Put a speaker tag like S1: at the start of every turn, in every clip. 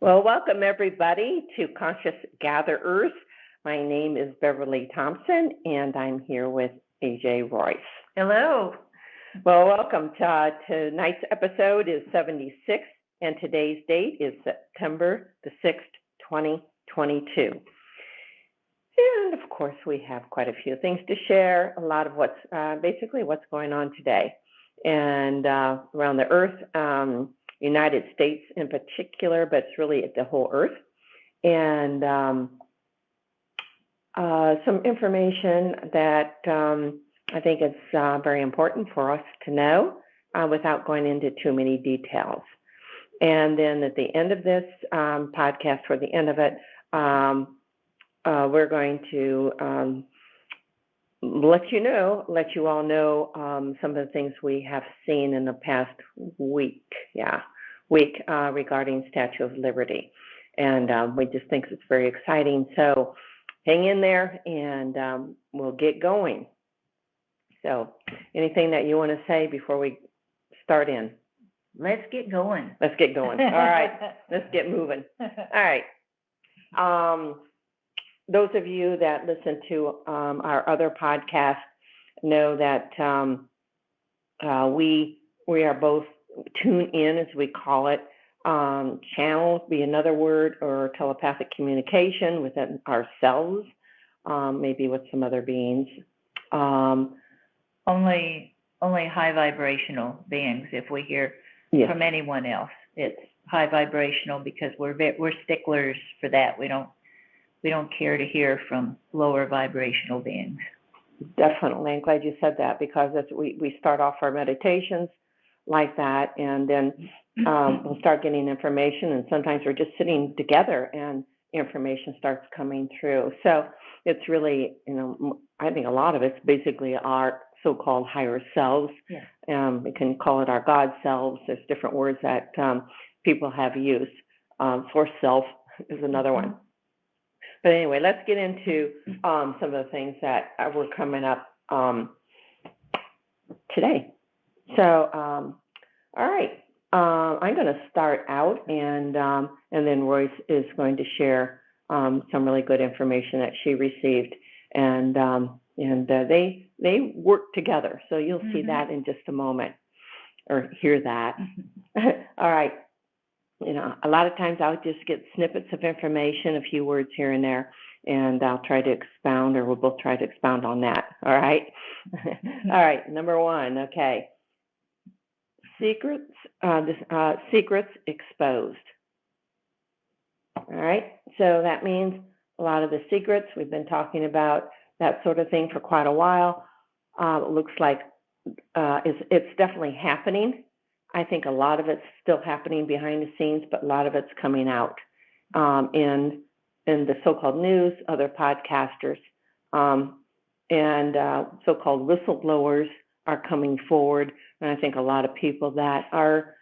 S1: Well, welcome everybody to Conscious Gatherers. My name is Beverly Thompson, and I'm here with AJ Royce.
S2: Hello.
S1: Well, welcome. Tonight's episode is 76, and today's date is September the 6th, 2022. And of course, we have quite a few things to share, a lot of what's going on today. And around the earth, United States in particular, but it's really the whole earth. And some information that I think is very important for us to know without going into too many details. And then at the end of this podcast, for the end of it, we're going to let you all know some of the things we have seen in the past week regarding Statue of Liberty. And we just think it's very exciting. So hang in there and we'll get going. So anything that you want to say before we start in?
S2: Let's get going.
S1: Let's get going. All right. Let's get moving. All right. Those of you that listen to our other podcasts know that we are both tuned in, as we call it. Channel be another word, or telepathic communication within ourselves, maybe with some other beings.
S2: Only high vibrational beings. If we hear from anyone else, it's high vibrational because we're sticklers for that. We don't care to hear from lower vibrational beings.
S1: Definitely. I'm glad you said that, because we start off our meditations like that, and then we'll start getting information, and sometimes we're just sitting together and information starts coming through. So it's really, I think a lot of it's basically our so-called higher selves.
S2: Yeah.
S1: We can call it our God selves. There's different words that people have used. Source self is another one. But anyway, let's get into some of the things that were coming up today. So, all right, I'm going to start out, and then Royce is going to share some really good information that she received, and they work together. So you'll see that in just a moment, or hear that. All right. A lot of times I'll just get snippets of information, a few words here and there, and I'll try to expound, or we'll both try to expound on that. All right. All right. Number one. Okay. Secrets exposed. All right. So that means a lot of the secrets, we've been talking about that sort of thing for quite a while. It looks like it's definitely happening. I think a lot of it's still happening behind the scenes, but a lot of it's coming out in the so-called news, other podcasters, and so-called whistleblowers are coming forward. And I think a lot of people that are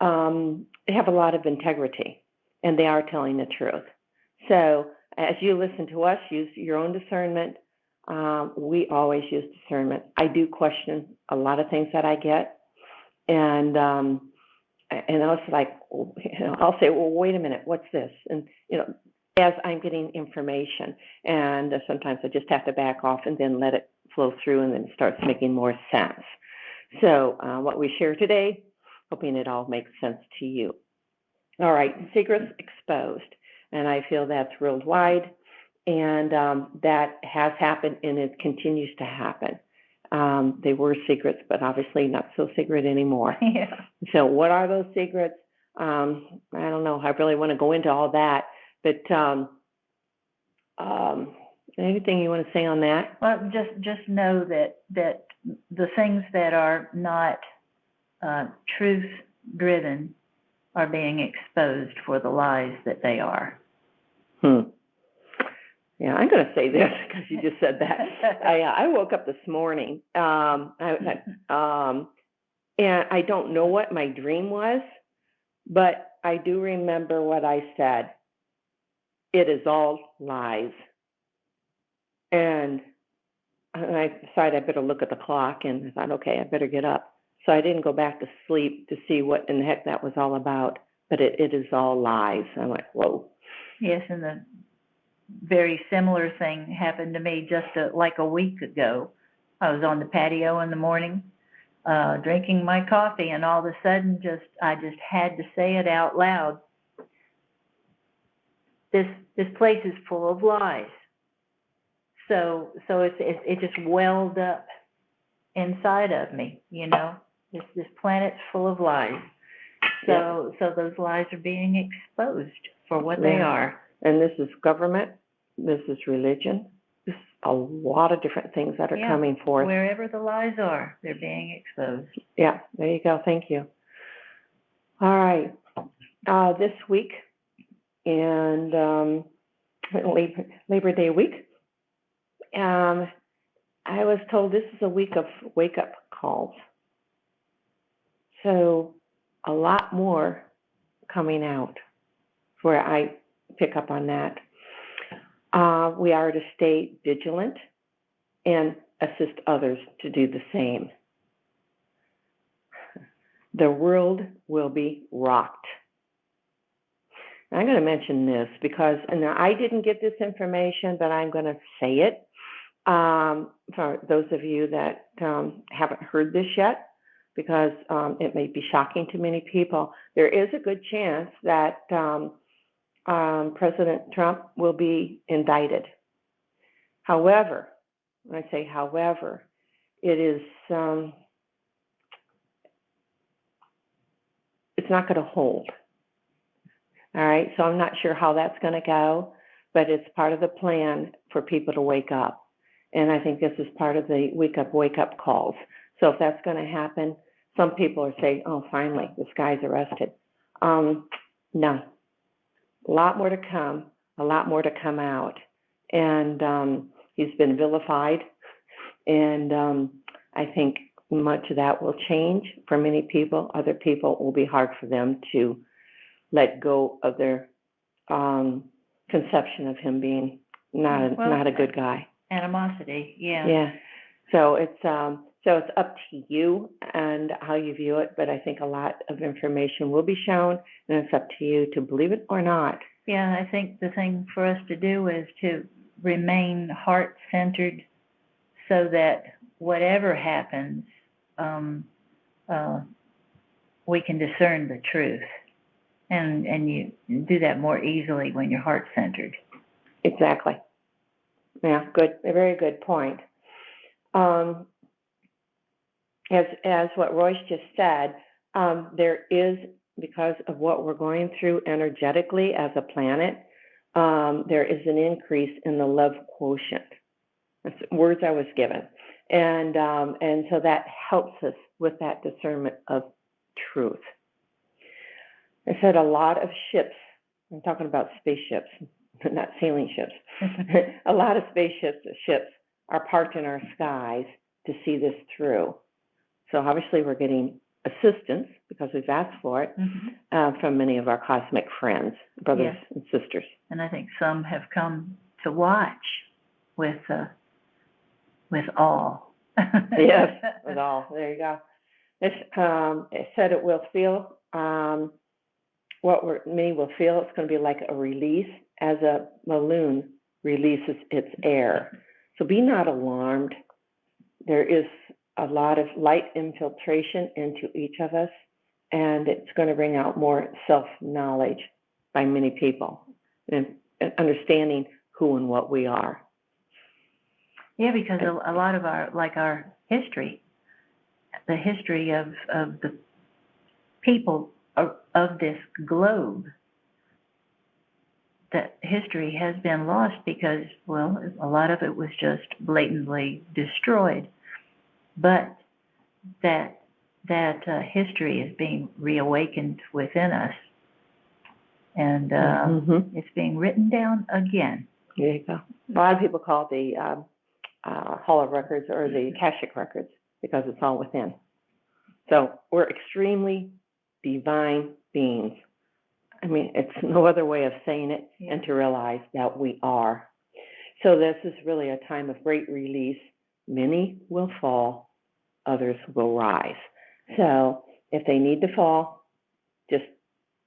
S1: have a lot of integrity, and they are telling the truth. So as you listen to us, use your own discernment. We always use discernment. I do question a lot of things that I get. And I was like, I'll say, well, wait a minute, what's this? And, as I'm getting information, and sometimes I just have to back off and then let it flow through, and then it starts making more sense. So what we share today, hoping it all makes sense to you. All right, secrets exposed. And I feel that's worldwide, and that has happened, and it continues to happen. They were secrets, but obviously not so secret anymore.
S2: Yeah.
S1: So what are those secrets? I don't know. I really want to go into all that, but anything you want to say on that?
S2: Well, just know that the things that are not truth-driven are being exposed for the lies that they are.
S1: Yeah, I'm going to say this because you just said that. I woke up this morning, and I don't know what my dream was, but I do remember what I said. It is all lies. And I decided I better look at the clock, and I thought, okay, I better get up. So I didn't go back to sleep to see what in the heck that was all about. but it is all lies. I'm like, whoa.
S2: Yes, and the very similar thing happened to me just like a week ago. I was on the patio in the morning, drinking my coffee, and all of a sudden, I just had to say it out loud. This place is full of lies. So it just welled up inside of me, you know. This planet's full of lies. So those lies are being exposed for what they are.
S1: And this is government, this is religion, this is a lot of different things that are coming forth.
S2: Wherever the lies are, they're being exposed.
S1: Yeah, there you go. Thank you. All right. This week, and Labor Day week, I was told this is a week of wake-up calls. So a lot more coming out where I pick up on that. We are to stay vigilant and assist others to do the same. The world will be rocked. I'm going to mention this because, and I didn't get this information, but I'm going to say it for those of you that haven't heard this yet, because it may be shocking to many people. There is a good chance that President Trump will be indicted. However, when I say however, it is it's not going to hold. All right, so I'm not sure how that's going to go, but it's part of the plan for people to wake up. And I think this is part of the wake up calls. So if that's going to happen, some people are saying, oh, finally, this guy's arrested. No, a lot more to come, a lot more to come out. And he's been vilified. And I think much of that will change for many people. Other people will be hard for them to let go of their conception of him being not a good guy.
S2: Animosity, yeah.
S1: Yeah. So it's up to you and how you view it, but I think a lot of information will be shown, and it's up to you to believe it or not.
S2: Yeah, I think the thing for us to do is to remain heart-centered so that whatever happens, we can discern the truth. And you do that more easily when you're heart-centered.
S1: Exactly. Yeah, good. A very good point. As what Royce just said, there is, because of what we're going through energetically as a planet, there is an increase in the love quotient. That's words I was given. And so that helps us with that discernment of truth. I said a lot of ships, I'm talking about spaceships, not sailing ships. A lot of spaceships are parked in our skies to see this through. So obviously we're getting assistance, because we've asked for it, from many of our cosmic friends, brothers and sisters.
S2: And I think some have come to watch with awe.
S1: Yes, with awe. There you go. It said it will feel, many will feel it's going to be like a release as a balloon releases its air. So be not alarmed. There is a lot of light infiltration into each of us, and it's going to bring out more self-knowledge by many people and understanding who and what we are.
S2: Yeah, because a lot of our history, the history of the people of this globe, that history has been lost because, well, a lot of it was just blatantly destroyed. But that history is being reawakened within us, and it's being written down again.
S1: There you go. A lot of people call it the Hall of Records or the Akashic Records, because it's all within. So we're extremely divine beings. I mean, it's no other way of saying it, and to realize that we are. So this is really a time of great release. Many will fall, others will rise. So if they need to fall, just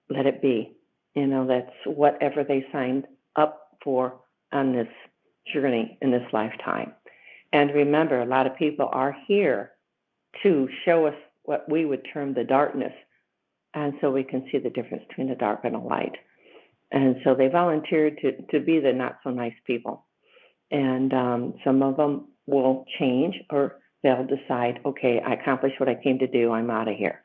S1: let it be. That's whatever they signed up for on this journey in this lifetime. And remember, a lot of people are here to show us what we would term the darkness, and so we can see the difference between the dark and the light. And so they volunteered to be the not so nice people. And some of them will change, or they'll decide, okay, I accomplished what I came to do, I'm out of here.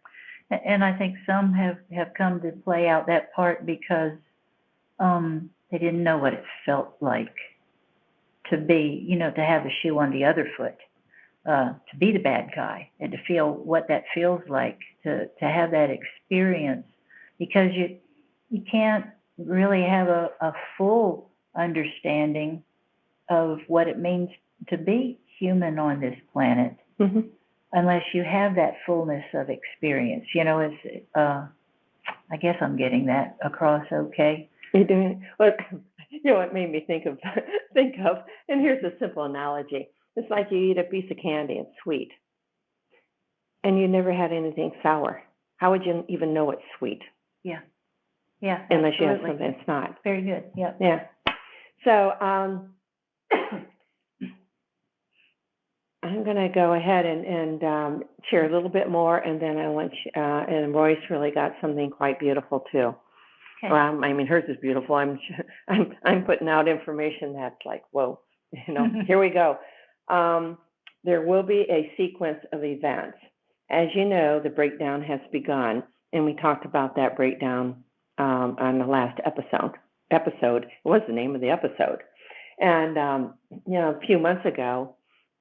S2: And I think some have come to play out that part because they didn't know what it felt like to be, to have the shoe on the other foot, to be the bad guy, and to feel what that feels like, to have that experience, because you can't really have a full understanding of what it means to be human on this planet, unless you have that fullness of experience. It's I guess I'm getting that across okay.
S1: You're doing it. Well, what made me think of, and here's a simple analogy. It's like you eat a piece of candy, it's sweet, and you never had anything sour. How would you even know it's sweet?
S2: Yeah,
S1: unless
S2: absolutely.
S1: You have something that's not.
S2: Very good, yep.
S1: Yeah. So I'm going to go ahead and share a little bit more, and then I want you, and Royce really got something quite beautiful too.
S2: Okay.
S1: Well, hers is beautiful. I'm putting out information that's like, whoa, here we go. There will be a sequence of events. As you know, the breakdown has begun, and we talked about that breakdown on the last episode. It was the name of the episode. And, a few months ago,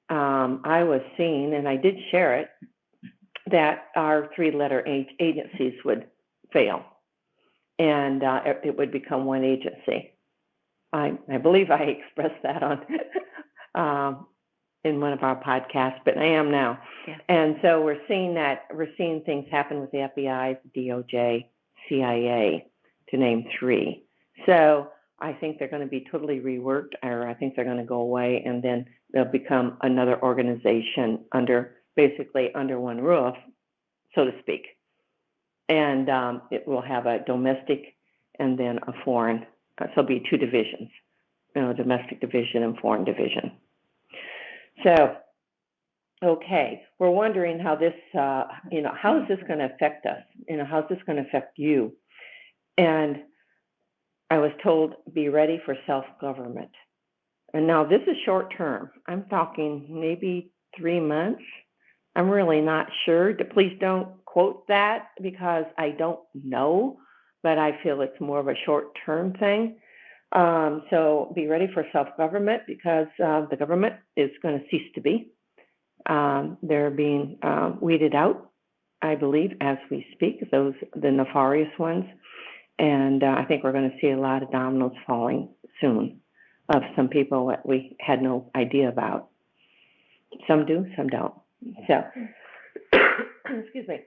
S1: I was seeing, and I did share it, that our 3-letter agencies would fail, and it would become one agency. I believe I expressed that on in one of our podcasts, but I am now.
S2: Yeah.
S1: And so we're seeing things happen with the FBI, DOJ, CIA, to name 3. So I think they're going to be totally reworked, or I think they're going to go away, and then they'll become another organization basically under one roof, so to speak. And it will have a domestic and then a foreign. So it'll be 2 divisions, domestic division and foreign division. So, okay, we're wondering how this, how is this going to affect us? How's this going to affect you? And I was told, be ready for self-government. And now this is short term. I'm talking maybe 3 months. I'm really not sure. Please don't quote that because I don't know, but I feel it's more of a short-term thing. So be ready for self-government because the government is going to cease to be. They're being weeded out, I believe, as we speak, the nefarious ones. And I think we're going to see a lot of dominoes falling soon of some people that we had no idea about. Some do, some don't. So, excuse me.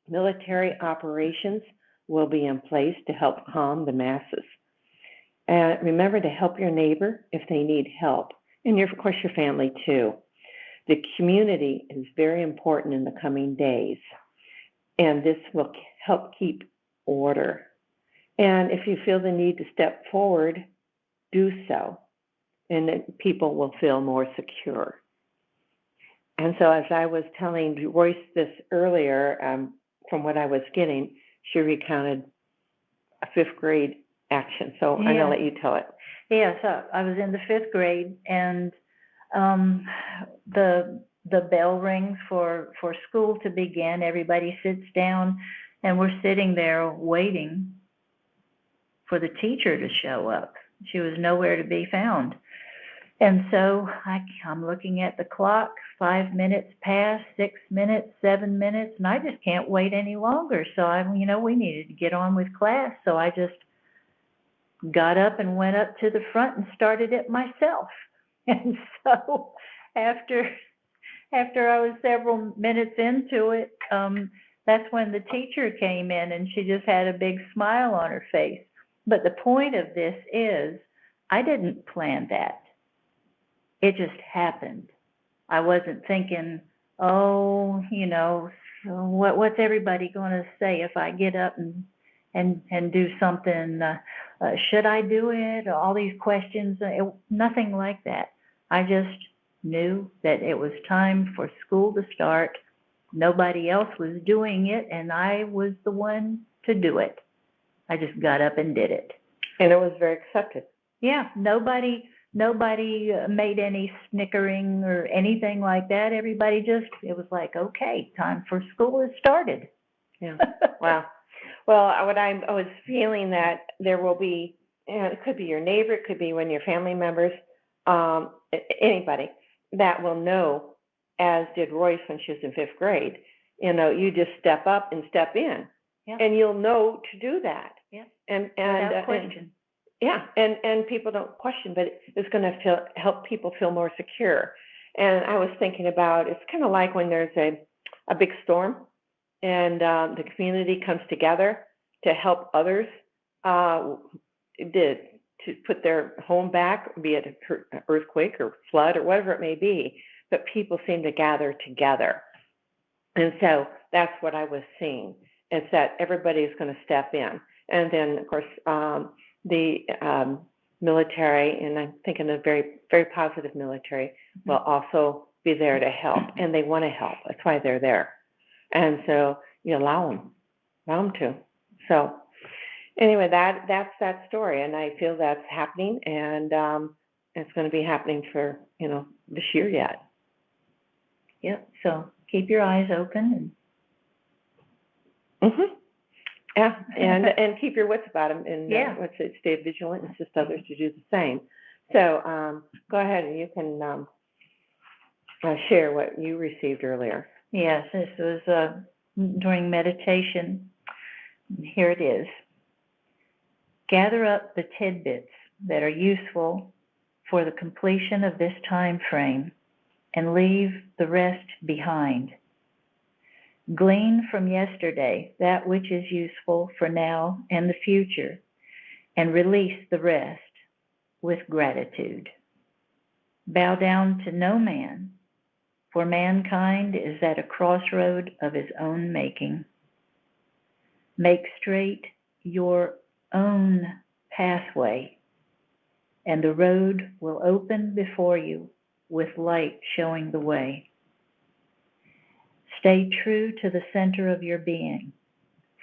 S1: Military operations will be in place to help calm the masses. And remember to help your neighbor if they need help, and of course your family too. The community is very important in the coming days, and this will help keep order. And if you feel the need to step forward, do so, and then people will feel more secure. And so as I was telling Royce this earlier, from what I was getting, she recounted a 5th grade action. So I'm going to let you tell it.
S2: Yeah, so I was in the 5th grade, and the bell rings for school to begin. Everybody sits down, and we're sitting there waiting for the teacher to show up. She was nowhere to be found. And so I'm looking at the clock, 5 minutes past, 6 minutes, 7 minutes, and I just can't wait any longer. So we needed to get on with class. So I just got up and went up to the front and started it myself. And so after I was several minutes into it, that's when the teacher came in, and she just had a big smile on her face. But the point of this is, I didn't plan that. It just happened. I wasn't thinking, what's everybody going to say if I get up and and do something. Should I do it? All these questions. Nothing like that. I just knew that it was time for school to start. Nobody else was doing it, and I was the one to do it. I just got up and did it.
S1: And it was very accepted.
S2: Yeah, nobody made any snickering or anything like that. Everybody it was like, okay, time for school has started.
S1: Yeah. Wow. Well, I was feeling that there will be, it could be your neighbor, it could be one of your family members, anybody that will know, as did Royce when she was in 5th grade. You just step up and step in, and you'll know to do that.
S2: Yeah.
S1: And
S2: without question.
S1: And people don't question, but it's going to help people feel more secure. And I was thinking about, it's kind of like when there's a big storm, and the community comes together to help others to put their home back, be it an earthquake or flood or whatever it may be, but people seem to gather together. And so that's what I was seeing, is that everybody's going to step in. And then, of course, the military, and I'm thinking of very, very positive military, will also be there to help, and they want to help. That's why they're there. And so you allow them to. So anyway, that's that story, and I feel that's happening, and it's going to be happening for this year yet.
S2: Yep. So keep your eyes open.
S1: Yeah, and keep your wits about them, and stay vigilant and assist others to do the same. So go ahead, and you can share what you received earlier.
S2: Yes, this was during meditation. Here it is. Gather up the tidbits that are useful for the completion of this time frame and leave the rest behind. Glean from yesterday that which is useful for now and the future, and release the rest with gratitude. Bow down to no man, for mankind is at a crossroad of his own making. Make straight your own pathway, and the road will open before you with light showing the way. Stay true to the center of your being,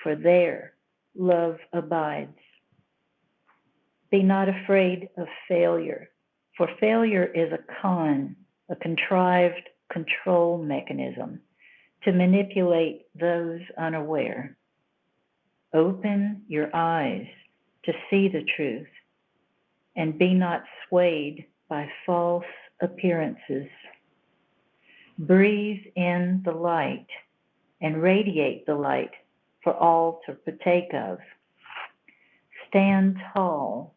S2: for there love abides. Be not afraid of failure, for failure is a contrived control mechanism to manipulate those unaware. Open your eyes to see the truth, and be not swayed by false appearances. Breathe in the light and radiate the light for all to partake of. Stand tall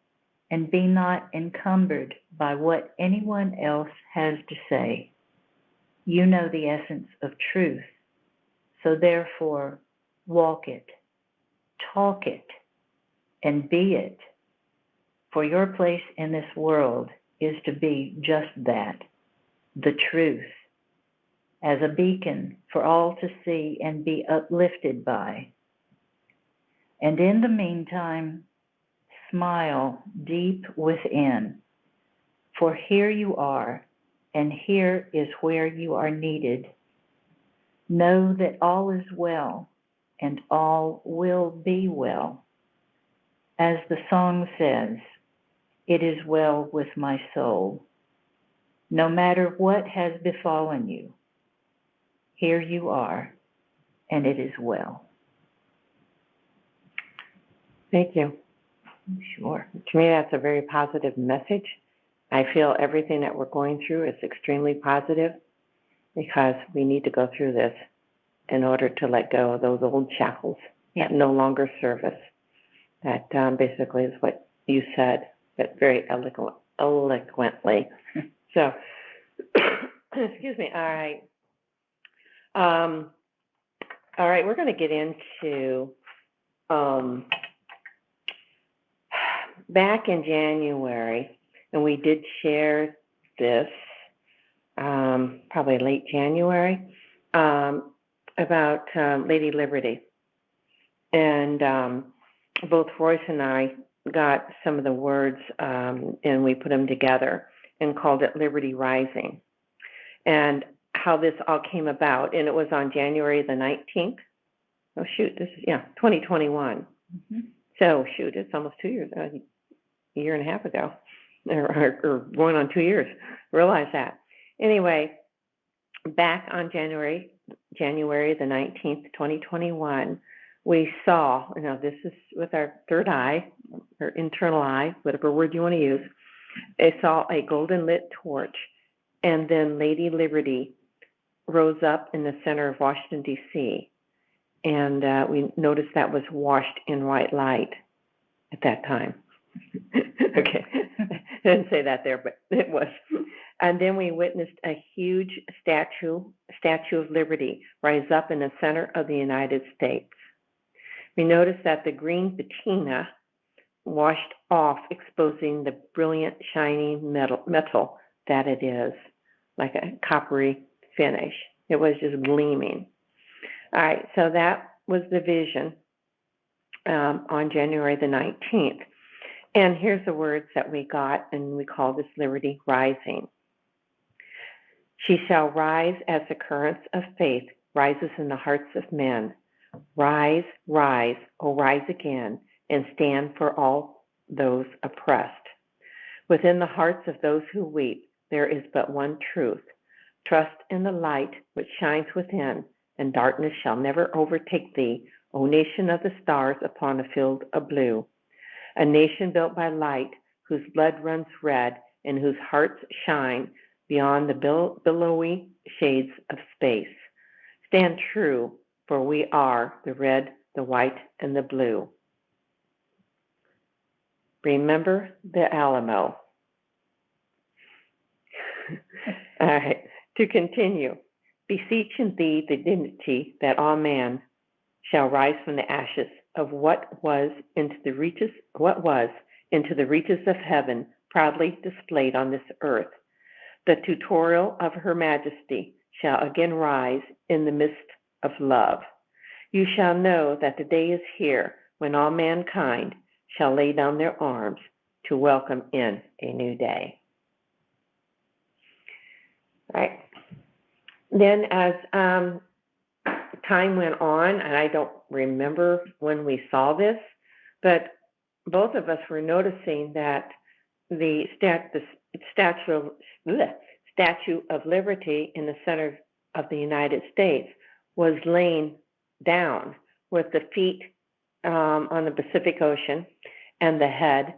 S2: and be not encumbered by what anyone else has to say. You know the essence of truth, so therefore walk it, talk it, and be it. For your place in this world is to be just that, the truth, as a beacon for all to see and be uplifted by. And in the meantime, smile deep within, for here you are, and here is where you are needed. Know that all is well, and all will be well. As the song says, it is well with my soul. No matter what has befallen you, here you are, and it is well.
S1: Thank you.
S2: Sure.
S1: To me, that's a very positive message. I feel everything that we're going through is extremely positive, because we need to go through this in order to let go of those old shackles that no longer serve us. That basically is what you said, but very eloquently. So, excuse me. All right. All right, we're going to get into back in January, and we did share this probably late January about Lady Liberty. And both Royce and I got some of the words and we put them together and called it Liberty Rising. And how this all came about, and it was on January the 19th. Oh, shoot, this is, 2021. Mm-hmm. So, shoot, it's almost 2 years, a year and a half ago, or going on 2 years. Realize that. Anyway, back on January the 19th, 2021, we saw, this is with our third eye, or internal eye, whatever word you want to use, I saw a golden lit torch, and then Lady Liberty rose up in the center of Washington, D.C., and we noticed that was washed in white light at that time. Okay, I didn't say that there, but it was. And then we witnessed a huge statue of Liberty rise up in the center of the United States. We noticed that the green patina washed off, exposing the brilliant, shining metal that it is, like a coppery finish. It was just gleaming. All right, so that was the vision on January the 19th. And here's the words that we got, and we call this Liberty Rising. She shall rise as the currents of faith rises in the hearts of men. Rise, rise, oh rise again, and stand for all those oppressed. Within the hearts of those who weep, there is but one truth. Trust in the light which shines within, and darkness shall never overtake thee, O nation of the stars upon a field of blue. A nation built by light, whose blood runs red, and whose hearts shine beyond the billowy shades of space. Stand true, for we are the red, the white, and the blue. Remember the Alamo. All right, to continue. Beseeching thee the dignity that all man shall rise from the ashes of what was into the reaches of heaven, proudly displayed on this earth. The tutorial of her majesty shall again rise in the midst of love. You shall know that the day is here when all mankind shall lay down their arms to welcome in a new day. All right. Then as time went on, and I don't remember when we saw this, but both of us were noticing that the Statue of Liberty in the center of the United States was laying down with the feet on the Pacific Ocean and the head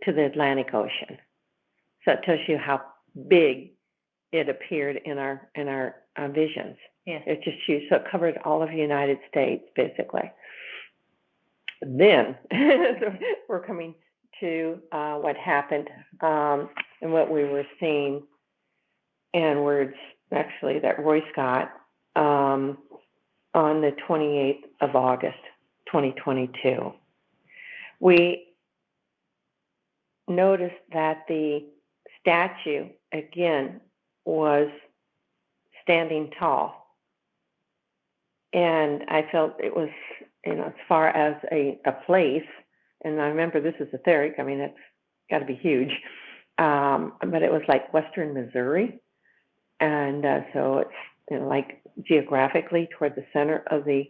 S1: to the Atlantic Ocean. So it tells you how big it appeared in our visions. Yeah. It just huge. So it covered all of the United States, basically. Then we're coming to what happened and what we were seeing, and words actually that Royce got on the 28th of August, 2022. We noticed that the statue, again, was standing tall. And I felt it was, as far as a place, and I remember this is etheric, I mean, it's got to be huge, but it was like Western Missouri. And so it's like geographically toward the center of the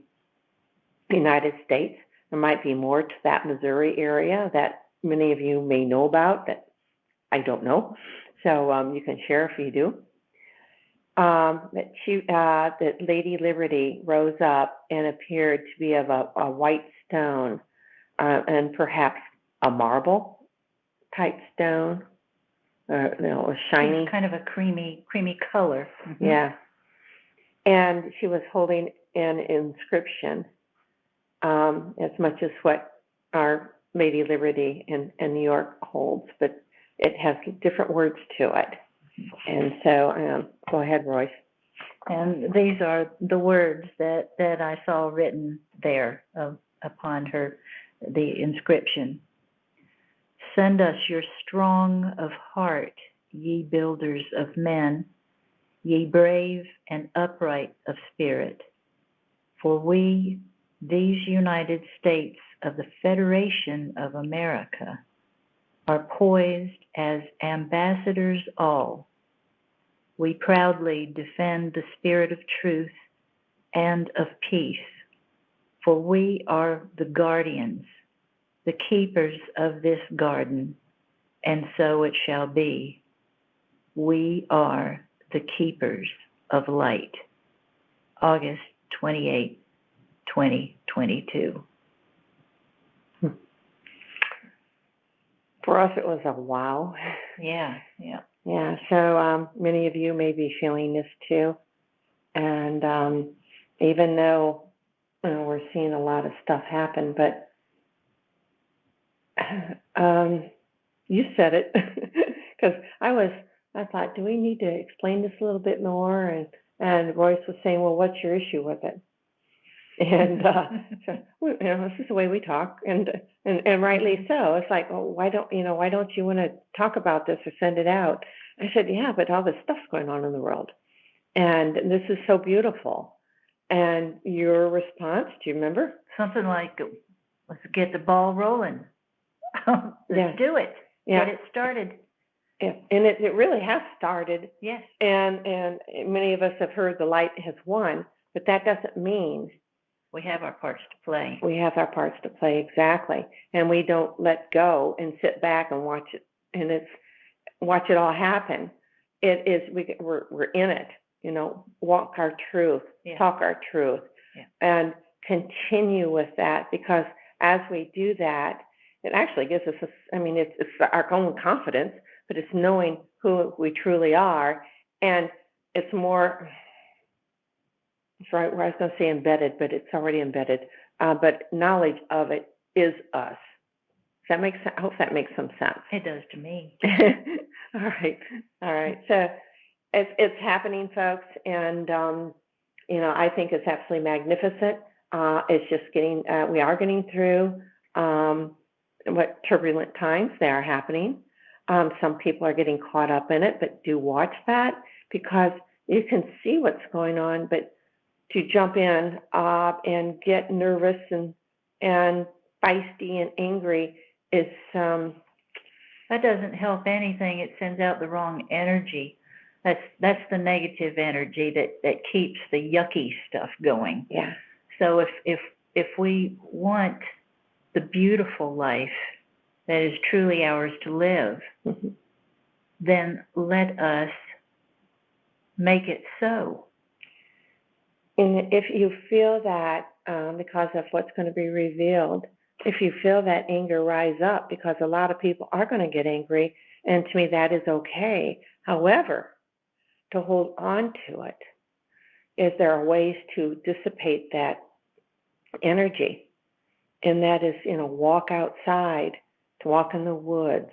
S1: United States. There might be more to that Missouri area that many of you may know about that I don't know. So you can share if you do. That Lady Liberty rose up and appeared to be of a white stone and perhaps a marble type stone, a shiny.
S2: It's kind of a creamy color. Mm-hmm.
S1: Yeah. And she was holding an inscription, as much as what our Lady Liberty in New York holds, but it has different words to it. And so, go ahead, Royce.
S2: And these are the words that I saw written there upon her, the inscription. Send us your strong of heart, ye builders of men, ye brave and upright of spirit. For we, these United States of the Federation of America are poised as ambassadors all. We proudly defend the spirit of truth and of peace, for we are the guardians, the keepers of this garden, and so it shall be. We are the keepers of light. August 28, 2022.
S1: For us, it was a wow.
S2: Yeah.
S1: Yeah, so many of you may be feeling this too. And even though we're seeing a lot of stuff happen, but you said it, because I thought, do we need to explain this a little bit more? And Royce was saying, well, what's your issue with it? And so, this is the way we talk, and rightly so. It's like, well, why don't you want to talk about this or send it out? I said, yeah, but all this stuff's going on in the world, and this is so beautiful. And your response, do you remember?
S2: Something like, let's get the ball rolling. Let's do it. Get it started.
S1: Yeah, and it really has started.
S2: Yes.
S1: And many of us have heard the light has won, but that doesn't mean
S2: we have our parts to play.
S1: We have our parts to play, exactly. And we don't let go and sit back and watch it, and watch it all happen. It is, we're in it, walk our truth, talk our truth, and continue with that, because as we do that, it actually gives us it's our own confidence, but it's knowing who we truly are, and it's more, it's right where I was going to say embedded, but it's already embedded. But knowledge of it is us. Does that make sense? I hope that makes some sense.
S2: It does to me.
S1: All right. So it's happening, folks, and I think it's absolutely magnificent. It's just we are getting through what turbulent times they are happening. Some people are getting caught up in it, but do watch that, because you can see what's going on, but to jump in and get nervous and feisty and angry is
S2: that doesn't help anything. It sends out the wrong energy. That's the negative energy that keeps the yucky stuff going.
S1: Yeah.
S2: So if we want the beautiful life that is truly ours to live, then let us make it so.
S1: And if you feel that, because of what's going to be revealed, if you feel that anger rise up, because a lot of people are going to get angry, and to me that is okay. However, to hold on to it, is there are ways to dissipate that energy, and that is, walk outside, to walk in the woods,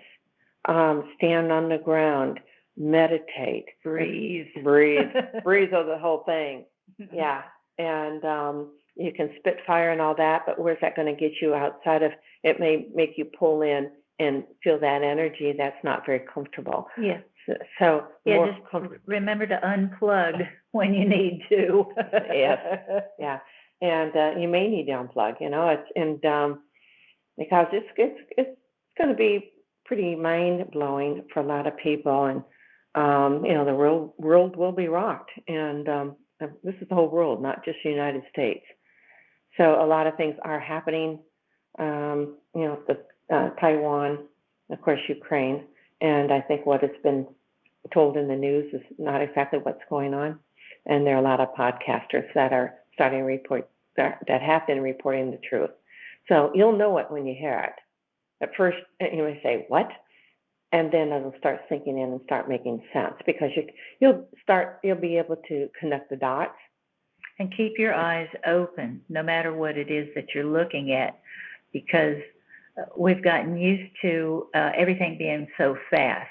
S1: stand on the ground, meditate,
S2: breathe
S1: over the whole thing. Yeah, and you can spit fire and all that, but where's that going to get you outside of? It may make you pull in and feel that energy that's not very comfortable.
S2: Yeah.
S1: So
S2: just remember to unplug when you need to.
S1: Yes. Yeah, and you may need to unplug. Because it's going to be pretty mind blowing for a lot of people, and the world will be rocked, and this is the whole world, not just the United States. So a lot of things are happening, Taiwan, of course, Ukraine, and I think what has been told in the news is not exactly what's going on. And there are a lot of podcasters that are starting to report, that have been reporting the truth. So you'll know it when you hear it. At first, you may say, what? And then it'll start sinking in and start making sense, because you'll be able to connect the dots.
S2: And keep your eyes open, no matter what it is that you're looking at, because we've gotten used to everything being so fast,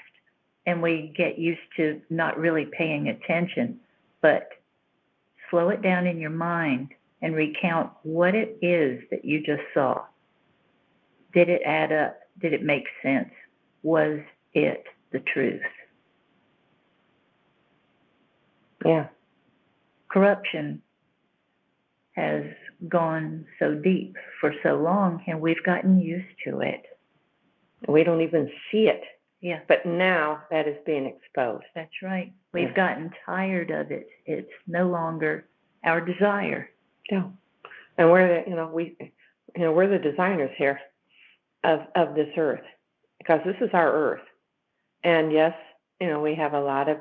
S2: and we get used to not really paying attention. But slow it down in your mind and recount what it is that you just saw. Did it add up? Did it make sense? Was it the truth?
S1: Yeah.
S2: Corruption has gone so deep for so long, and we've gotten used to it.
S1: We don't even see it.
S2: Yeah.
S1: But now that is being exposed.
S2: That's right. We've gotten tired of it. It's no longer our desire.
S1: No. And we're we're the designers here of this earth, because this is our earth. And yes, we have a lot of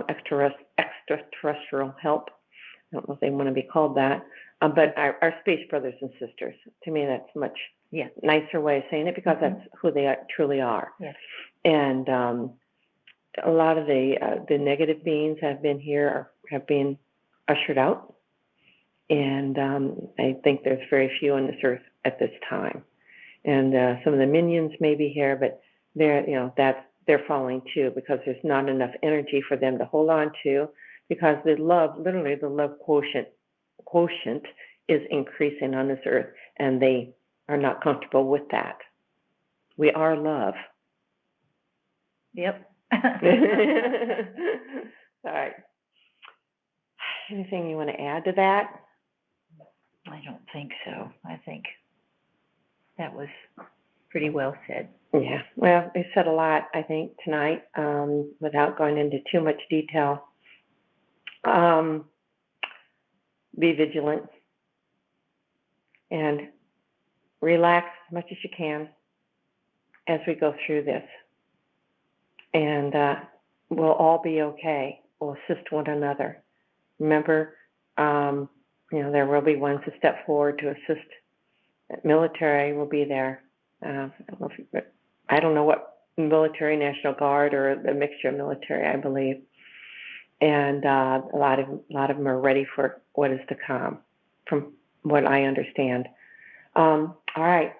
S1: extraterrestrial help. I don't know if they want to be called that, but our space brothers and sisters. To me, that's much nicer way of saying it, because that's who they truly are.
S2: Yes.
S1: And a lot of the negative beings have been here, have been ushered out. And I think there's very few on this earth at this time. And some of the minions may be here, but they're falling too, because there's not enough energy for them to hold on to, because the love quotient is increasing on this earth, and they are not comfortable with that. We are love.
S2: Yep.
S1: All right. Anything you want to add to that?
S2: I don't think so. I think that was pretty well said.
S1: Yeah. Well, we said a lot, I think, tonight, without going into too much detail. Be vigilant and relax as much as you can as we go through this. And we'll all be okay. We'll assist one another. Remember, there will be ones to step forward to assist. The military will be there. I don't know what military, National Guard, or a mixture of military, I believe. And a lot of them are ready for what is to come, from what I understand. All right.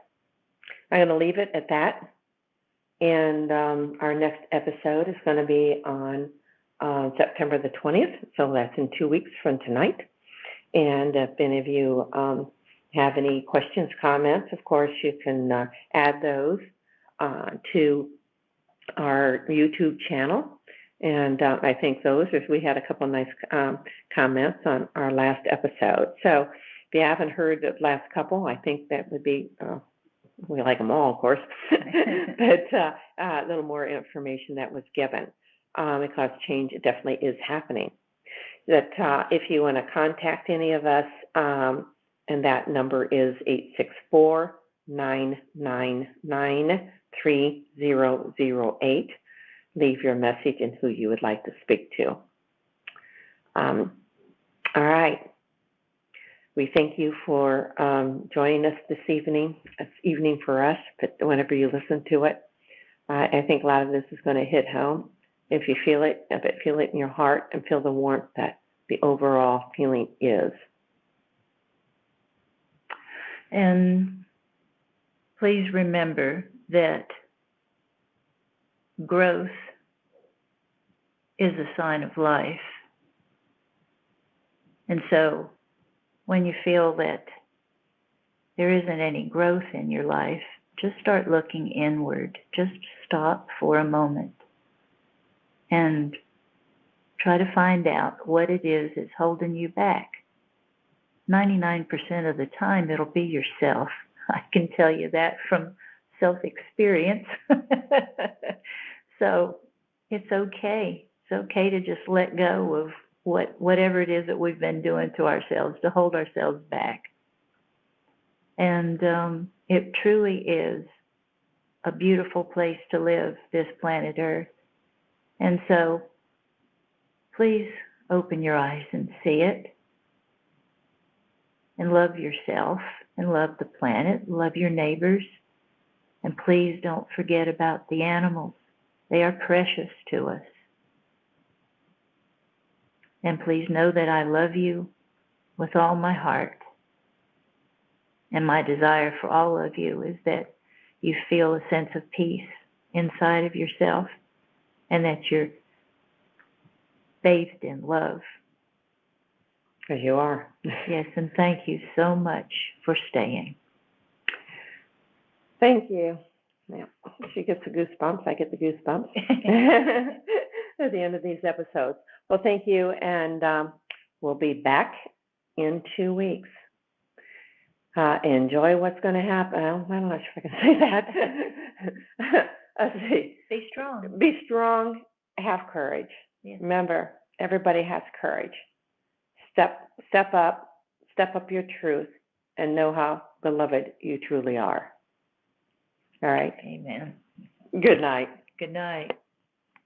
S1: I'm going to leave it at that. And our next episode is going to be on September the 20th. So that's in 2 weeks from tonight. And if any of you have any questions, comments, of course, you can add those to our YouTube channel. And I think we had a couple nice comments on our last episode. So if you haven't heard the last couple, I think that would be, we like them all, of course, but a little more information that was given, because change definitely is happening. That if you want to contact any of us, and that number is 864-999-3008. Leave your message and who you would like to speak to. All right. We thank you for joining us this evening. It's evening for us, but whenever you listen to it, I think a lot of this is going to hit home. If you feel it, feel it in your heart and feel the warmth that the overall feeling is.
S2: And please remember that growth is a sign of life. And so when you feel that there isn't any growth in your life, just start looking inward. Just stop for a moment and try to find out what it is that's holding you back. 99% of the time, it'll be yourself. I can tell you that from self-experience. So it's okay. It's okay to just let go of whatever it is that we've been doing to ourselves, to hold ourselves back. And it truly is a beautiful place to live, this planet Earth. And so please open your eyes and see it. And love yourself, and love the planet, love your neighbors. And please don't forget about the animals. They are precious to us. And please know that I love you with all my heart. And my desire for all of you is that you feel a sense of peace inside of yourself, and that you're bathed in love.
S1: As you are.
S2: Yes, and thank you so much for staying.
S1: Thank you. Yeah, she gets the goosebumps. I get the goosebumps at the end of these episodes. Well, thank you, and we'll be back in 2 weeks. Enjoy what's going to happen. I'm not sure if I can say that. Let's see.
S2: Be strong.
S1: Be strong. Have courage.
S2: Yeah.
S1: Remember, everybody has courage. Step up your truth, and know how beloved you truly are. All right.
S2: Amen.
S1: Good night.
S2: Good night.